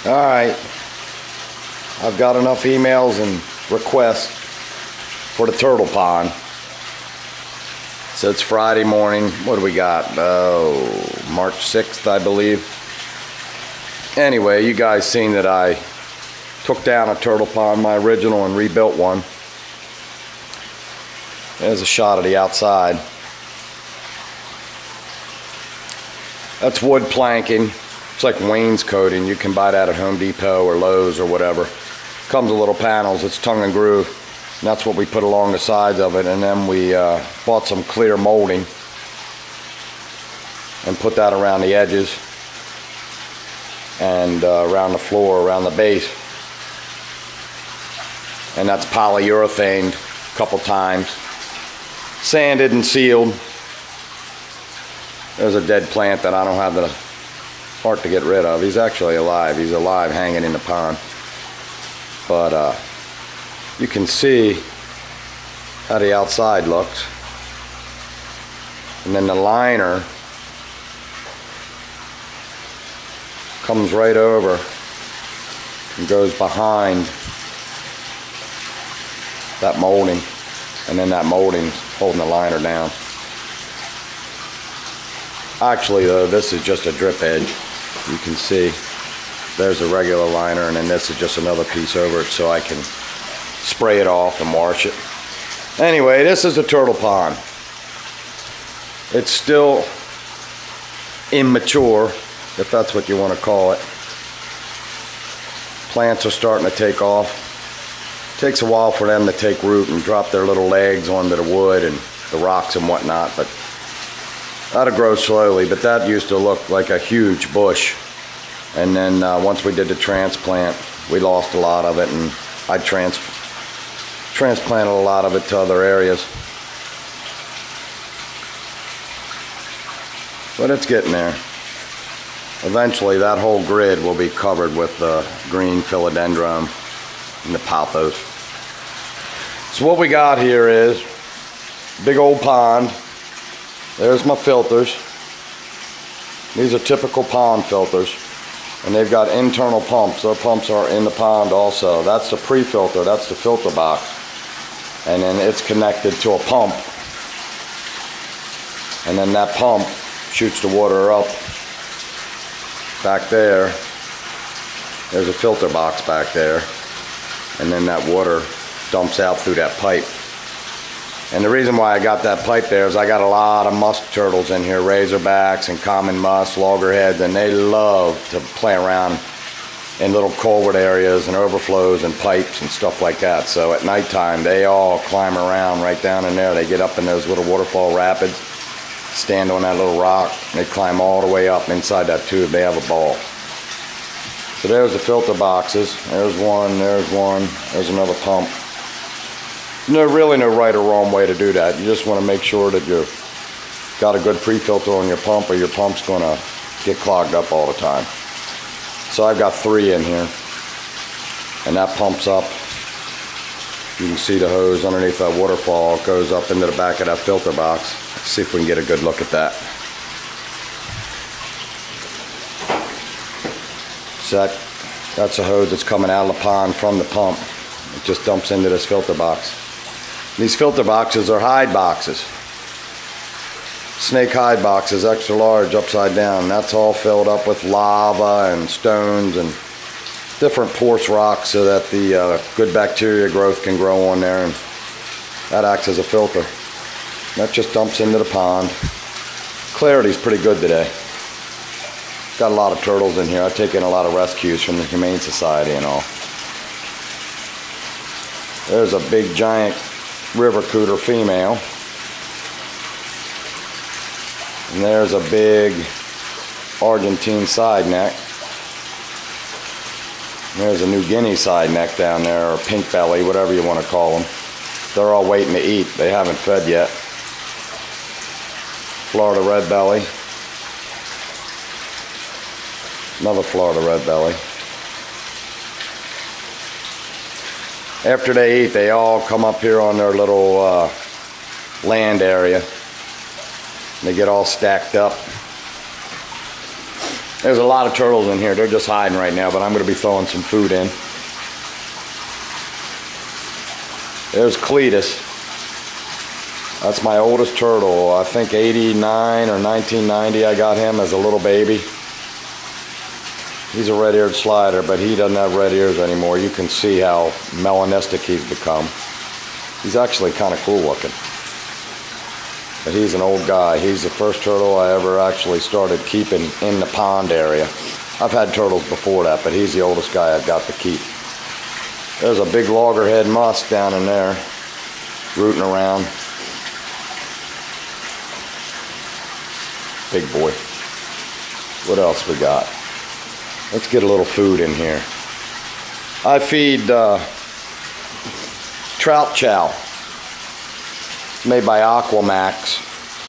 Alright, I've got enough emails and requests for the turtle pond. So it's Friday morning. What do we got? Oh, March 6th, I believe. Anyway, you guys seen that I took down a turtle pond, my original, and rebuilt one. There's a shot of the outside. That's wood planking. It's like wainscoting. You can buy that at Home Depot or Lowe's or whatever. Comes with little panels. It's tongue and groove. And that's what we put along the sides of it. And then we bought some clear molding and put that around the edges and around the floor, around the base. And that's polyurethane a couple times. Sanded and sealed. There's a dead plant that I don't have the heart to get rid of. He's actually alive. He's alive hanging in the pond. But you can see how the outside looks. And then the liner comes right over and goes behind that molding. And then that molding's holding the liner down. Actually though, this is just a drip edge. You can see there's a regular liner, and then this is just another piece over it so I can spray it off and wash it. Anyway, this is the turtle pond. It's still immature, if that's what you want to call it. Plants are starting to take off. It takes a while for them to take root and drop their little legs onto the wood and the rocks and whatnot, but that'll grow slowly. But that used to look like a huge bush. And then once we did the transplant, we lost a lot of it, and I transplanted a lot of it to other areas. But it's getting there. Eventually that whole grid will be covered with the green philodendron and the pothos. So what we got here is big old pond. There's my filters. These are typical pond filters. And they've got internal pumps. Their pumps are in the pond also. That's the pre-filter, that's the filter box. And then it's connected to a pump. And then that pump shoots the water up. Back there, there's a filter box back there. And then that water dumps out through that pipe. And the reason why I got that pipe there is I got a lot of musk turtles in here, razorbacks and common musk, loggerheads, and they love to play around in little culvert areas and overflows and pipes and stuff like that. So at nighttime, they all climb around right down in there. They get up in those little waterfall rapids, stand on that little rock, and they climb all the way up inside that tube. They have a ball. So there's the filter boxes. There's one, there's another pump. Really no right or wrong way to do that. You just want to make sure that you've got a good pre-filter on your pump, or your pump's going to get clogged up all the time. So I've got 3 in here, and that pumps up. You can see the hose underneath that waterfall. It goes up into the back of that filter box. Let's see if we can get a good look at that. So that's a hose that's coming out of the pond from the pump. It just dumps into this filter box. These filter boxes are hide boxes. Snake hide boxes, extra large, upside down. That's all filled up with lava and stones and different porous rocks so that the good bacteria growth can grow on there, and that acts as a filter. That just dumps into the pond. Clarity's pretty good today. Got a lot of turtles in here. I've taken a lot of rescues from the Humane Society and all. There's a big giant river cooter female. And there's a big Argentine side neck. And there's a New Guinea side neck down there, or pink belly, whatever you want to call them. They're all waiting to eat. They haven't fed yet. Florida red belly. Another Florida red belly. After they eat, they all come up here on their little land area. They get all stacked up. There's a lot of turtles in here. They're just hiding right now, but I'm going to be throwing some food in. There's Cletus. That's my oldest turtle. I think 89 or 1990 I got him as a little baby. He's a red-eared slider, but he doesn't have red ears anymore. You can see how melanistic he's become. He's actually kind of cool looking. But he's an old guy. He's the first turtle I ever actually started keeping in the pond area. I've had turtles before that, but he's the oldest guy I've got to keep. There's a big loggerhead musk down in there, rooting around. Big boy. What else we got? Let's get a little food in here. I feed trout chow. It's made by Aquamax.